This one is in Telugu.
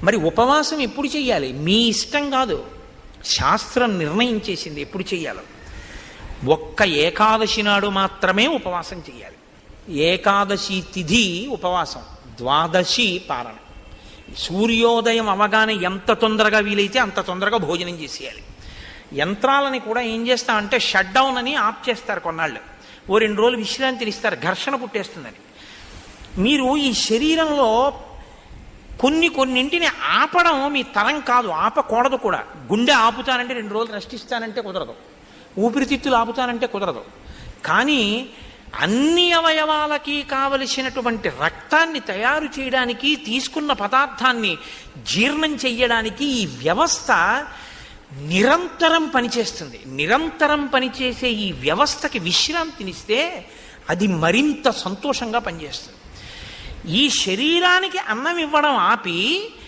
మరి ఉపవాసం ఎప్పుడు చెయ్యాలి? మీ ఇష్టం కాదు, శాస్త్రం నిర్ణయం చేసింది ఎప్పుడు చెయ్యాలో. ఒక్క ఏకాదశి నాడు మాత్రమే ఉపవాసం చెయ్యాలి. ఏకాదశి తిథి ఉపవాసం, ద్వాదశి పారణ. సూర్యోదయం అవగానే ఎంత తొందరగా వీలైతే అంత తొందరగా భోజనం చేసేయాలి. యంత్రాలని కూడా ఏం చేస్తామంటే షట్ డౌన్ అని ఆఫ్ చేస్తారు కొన్నాళ్ళు, ఓ 2 రోజులు విశ్రాంతిని ఇస్తారు, ఘర్షణ పుట్టేస్తుందని. మీరు ఈ శరీరంలో కొన్నింటిని ఆపడం మీ తరం కాదు, ఆపకూడదు కూడా. గుండె ఆపుతానంటే 2 రోజులు రెస్ట్ ఇస్తానంటే కుదరదు, ఊపిరితిత్తులు ఆపుతానంటే కుదరదు. కానీ అన్ని అవయవాలకి కావలసినటువంటి రక్తాన్ని తయారు చేయడానికి, తీసుకున్న పదార్థాన్ని జీర్ణం చెయ్యడానికి ఈ వ్యవస్థ నిరంతరం పనిచేస్తుంది. నిరంతరం పనిచేసే ఈ వ్యవస్థకి విశ్రాంతినిస్తే అది మరింత సంతోషంగా పనిచేస్తుంది. ఈ శరీరానికి అన్నం ఇవ్వడం ఆపి